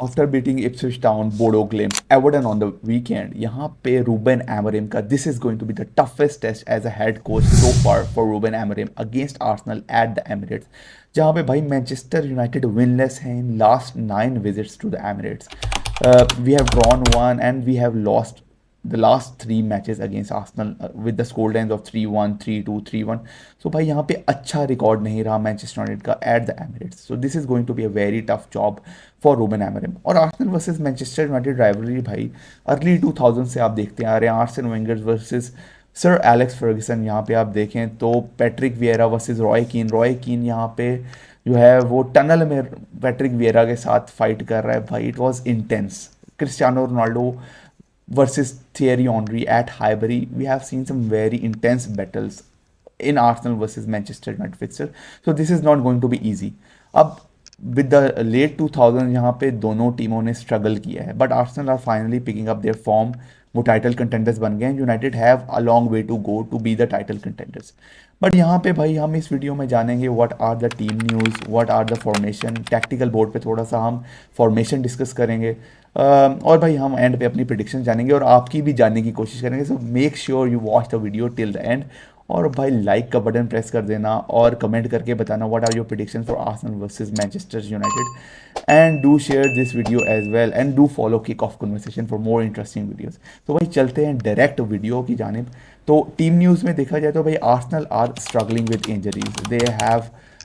After beating Ipswich Town, Bodo Glimt, Everton on the weekend, यहाँ पे Ruben Amorim का this is going to be the toughest test as a head coach so far for Ruben Amorim against Arsenal at the Emirates, जहाँ पे भाई Manchester United winless है in last 9 visits to the Emirates. We have drawn one and we have lost the last 3 matches against Arsenal with the score lines of 3-1, 3-2, 3-1. So भाई यहाँ पे अच्छा record नहीं रहा मैनचेस्टर यूनाइटेड का at the Emirates. So this is going to be a very tough job for Ruben Amorim. और Arsenal versus Manchester United rivalry भाई early 2000 से आप देखते आ रहे हैं. Arsene Wenger versus sir Alex Ferguson, यहाँ पे आप देखें तो पैट्रिक वियरा वर्सेस रॉय कीन यहाँ पे जो है वो टनल में पैट्रिक वियरा के साथ फाइट कर रहा है भाई. It was intense. Cristiano Ronaldo versus Thierry Henry at Highbury. We have seen some very intense battles in Arsenal versus Manchester United fixture. So this is not going to be easy. अब with the late 2000 यहाँ पे दोनों टीमों ने struggle किया है but Arsenal are finally picking up their form. वो title contenders बन गए हैं. United have a long way to go to be the title contenders. But यहाँ पे भाई हम इस वीडियो में जानेंगे what are the team news, what are the formation, tactical board पे थोड़ा सा हम फॉर्मेशन डिस्कस करेंगे. और भाई हम एंड पे अपनी प्रिडिक्शन जानेंगे और आपकी भी जानने की कोशिश करेंगे. So make sure you watch the video till the end. और भाई लाइक का बटन प्रेस कर देना और कमेंट करके बताना what are your prediction for Arsenal versus Manchester United. And do share this video as well and do follow Kick Off Conversation for more interesting videos. तो भाई चलते हैं डायरेक्ट वीडियो की जानिब. तो टीम न्यूज़ में देखा जाए तो भाई Arsenal are struggling with injuries. They have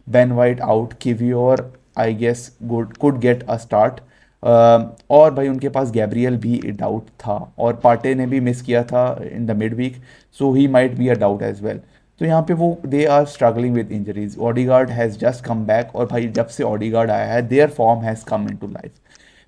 Ben White out, Kiwior I guess good could get a start. और भाई उनके पास गैब्रियल भी डाउट था और पार्टे ने भी मिस किया था in the mid week. So he might be a doubt as well. तो यहाँ पे वो they are struggling with injuries. Odegaard has just come back और भाई जब से ऑडीगार्ड आया है their form has come in to life.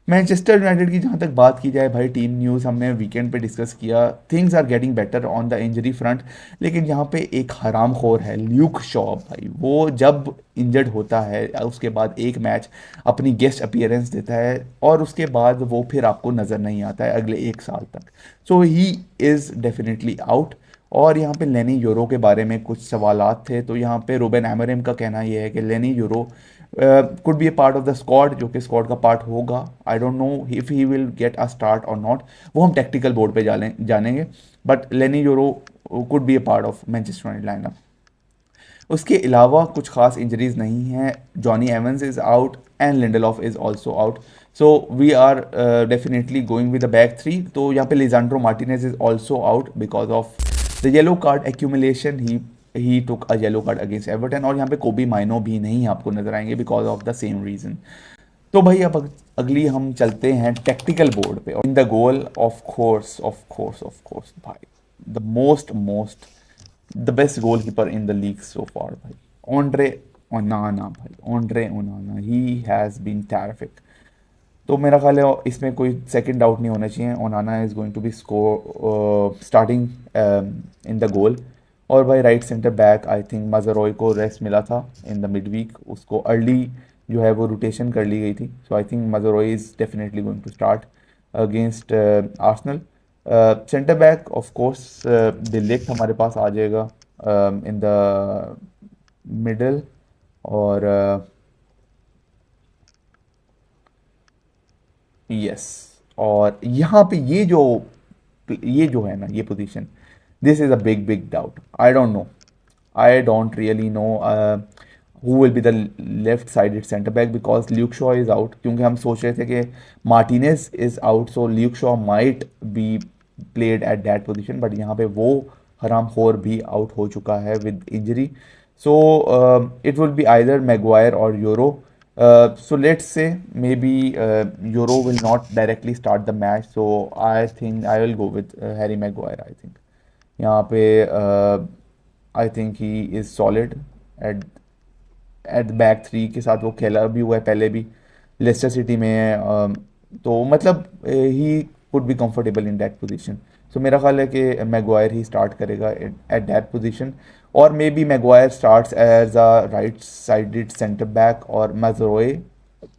Manchester United की जहाँ तक बात की जाए भाई टीम न्यूज़ हमने वीकेंड पे डिस्कस किया. Things are getting better on the injury front. लेकिन यहाँ पे एक हराम खोर है ल्यूक शॉ भाई. वो जब इंजर्ड होता है उसके बाद एक मैच अपनी गेस्ट अपीयरेंस देता है और उसके बाद वो फिर आपको नज़र नहीं आता है अगले 1 साल तक. सो ही इज़ डेफिनेटली आउट. और यहाँ पे लेनी यूरो के बारे में कुछ सवालात थे. तो यहाँ पे रूबेन एमोरिम का कहना यह है कि Leny Yoro could be a part of the squad, जो कि स्क्वाड का पार्ट होगा. I don't know if he will get a start और नॉट. वो हम टेक्निकल बोर्ड पे जानेंगे. But Leny Yoro could be a part of Manchester United lineup. उसके अलावा कुछ खास इंजरीज नहीं हैं. Jonny Evans is out and Lindelof is also out. So we are definitely going with the back three. तो यहाँ पे Lisandro Martinez is also out because of the yellow card accumulation. He took a yellow card against Everton. और यहाँ पे कोबी माइनो भी नहीं आपको नजर आएंगे because of the same reason. तो भाई अब अगली हम चलते हैं टेक्निकल बोर्ड पे. In the goal of course भाई the most the best goal keeper in the league so far भाई ओंड्रे ओनाना. भाई Andre Onana he has been terrific. तो मेरा ख्याल है इसमें कोई सेकंड डाउट नहीं होना चाहिए. Onana is going to be score starting in the goal. और भाई right centre back I think Mazraoui को रेस्ट मिला था इन द मिड वीक. उसको अर्ली जो है वो रोटेशन कर ली गई थी. So I think Mazraoui is definitely going to start against Arsenal. Centre back of course de Ligt हमारे पास आ जाएगा इन द मिडल. और यस और यहाँ पे ये जो है ना ये position, this is a big doubt. I don't really know who will be the left sided centre back because Luke Shaw is out. क्योंकि हम सोच रहे थे कि Martinez is out so Luke Shaw might be played at that position. But यहाँ पे वो हराम खोर भी आउट हो चुका है with injury. So it will be either Maguire और euro. So let's say maybe Euro will not directly start the match. So I think I will go with Harry Maguire. I think यहाँ पे I think he is solid at at back three के साथ. वो खेला भी हुआ है पहले भी लेस्टर सिटी में है. तो मतलब he could be comfortable in that position. So मेरा ख्याल है कि मैगवायर ही स्टार्ट करेगा एट दैट पोजीशन. और maybe Maguire starts as a right sided centre back और Mazraoui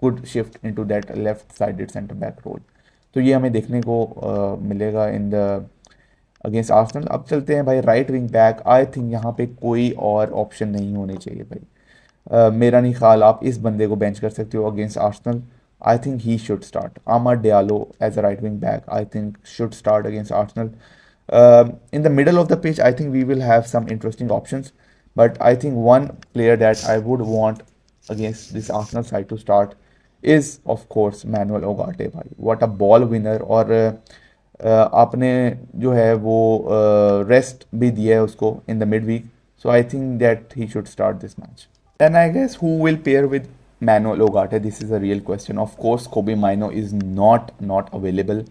could shift into that left sided centre back role. तो ये हमें देखने को मिलेगा इन द अगेंस्ट आर्सेनल. अब चलते हैं भाई right wing back. I think यहाँ पे कोई और ऑप्शन नहीं होने चाहिए भाई. मेरा नहीं ख्याल आप इस बंदे को बेंच कर सकते हो against Arsenal. I think he should start. Amad Diallo as a right wing back, I think should start against Arsenal. In the middle of the pitch, I think we will have some interesting options. But I think one player that I would want against this Arsenal side to start is, of course, Manuel Ugarte भाई. What a ball winner. और आपने जो है वो rest भी दिया है उसको in the midweek. So I think that he should start this match. And I guess who will pair with Manuel Ugarte? This is a real question. Of course, Kobe Mino is not available,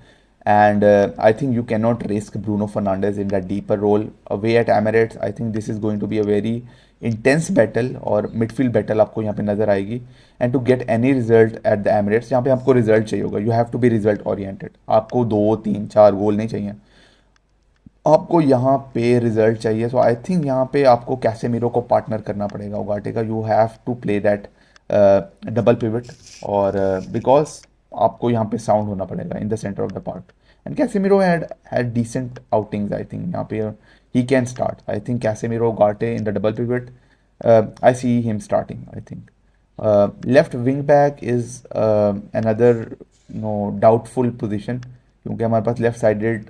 and I think you cannot risk Bruno Fernandes in that deeper role away at Emirates. I think this is going to be a very intense battle और midfield battle आपको यहाँ पे नजर आएगी. And to get any result at the Emirates, यहाँ पे आपको result चाहिए होगा. You have to be result oriented. आपको 2 3 4 गोल नहीं चाहिए, आपको यहाँ पे रिजल्ट चाहिए. सो आई थिंक यहाँ पे आपको कैसेमीरो को पार्टनर करना पड़ेगा उगाटे का. You have to play that double pivot, और बिकॉज आपको यहाँ पे साउंड होना पड़ेगा in the centre of the park. And Casemiro had decent outings. I think यहाँ पे he can start. I think Casemiro Ugarte in the double pivot. I see him starting. I think left wing back is another doubtful position, क्योंकि हमारे पास left sided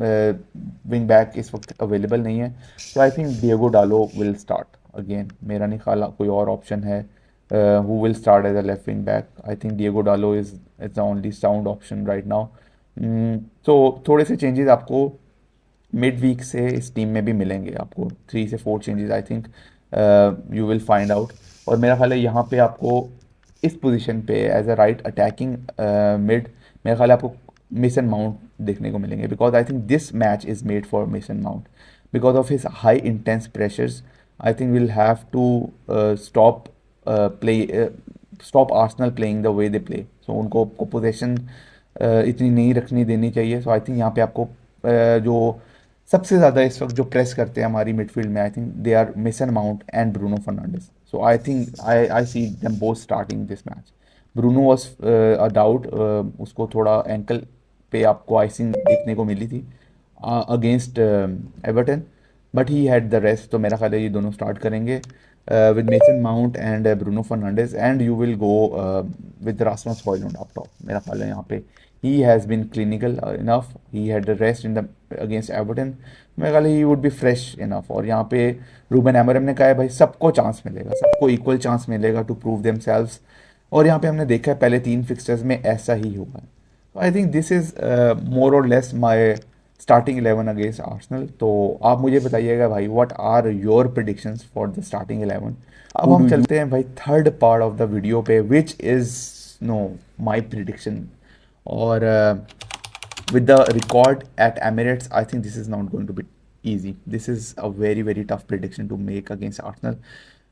wing back इस वक्त available नहीं है. तो I think Diego Dalot will start again. मेरा नहीं ख्याल कोई और ऑप्शन है who will start as a left wing back. I think Diego Dalot is the only sound option right now. तो थोड़े से चेंजेस आपको मिड वीक से इस टीम में भी मिलेंगे. आपको 3 से 4 changes I think you will find out. और मेरा ख्याल है यहाँ पे आपको इस पोजीशन पे as a right attacking mid मेरा ख्याल है आपको मेसन माउंट देखने को मिलेंगे. Because I think this match is made for Mason Mount because of his high intense pressures. I think will have to stop play stop Arsenal playing the way they play. So उनको position इतनी नहीं रखनी देनी चाहिए. सो I think यहाँ पे आपको जो सबसे ज़्यादा इस वक्त जो प्रेस करते हैं हमारी मिडफील्ड में, I think they are Mason Mount and Bruno Fernandes. So I think I see them both starting this match. Bruno was a doubt. उसको थोड़ा एंकल पे आपको आइसिंग देखने को मिली थी against Everton, but he had the rest. तो मेरा ख्याल है ये दोनों स्टार्ट करेंगे with Mason Mount and Bruno Fernandes. And you will go with Rasmus Hojlund up top. मेरा ख्याल है यहाँ पे he has been clinical enough. He had the rest in the against Everton. मेरे ख्याल he would be fresh enough. और यहाँ पे रूबन एमरम ने कहा है भाई सबको चांस मिलेगा, सबको इक्वल चांस मिलेगा टू प्रूव देमसेल्व्स. और यहाँ पे हमने देखा है पहले 3 फिक्सचर्स में ऐसा ही हुआ है. I think this is more or less my starting 11 against Arsenal. तो आप मुझे बताइएगा भाई what are your predictions for the starting 11. अब हम चलते हैं भाई third part of the video पे which is no my prediction. Or with the record at Emirates, I think this is not going to be easy. This is a very tough prediction to make against Arsenal.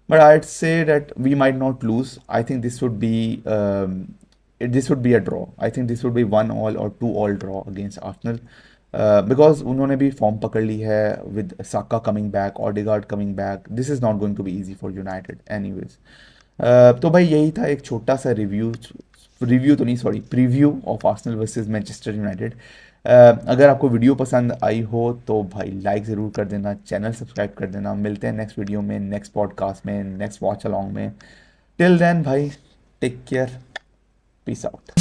But I'd say that we might not lose. I think this would be a draw. I think this would be 1-1 or 2-2 draw against Arsenal. Because उन्होंने भी form पकड़ ली है with Saka coming back, Odegaard coming back. This is not going to be easy for United anyways. तो भाई यही था एक छोटा सा रिव्यू तो नहीं sorry preview of Arsenal versus Manchester United. अगर आपको वीडियो पसंद आई हो तो भाई लाइक ज़रूर कर देना, चैनल सब्सक्राइब कर देना. मिलते हैं नेक्स्ट वीडियो में, नेक्स्ट पॉडकास्ट में, नेक्स्ट वॉच अलॉन्ग में. टिल देन भाई टेक केयर, पीस आउट.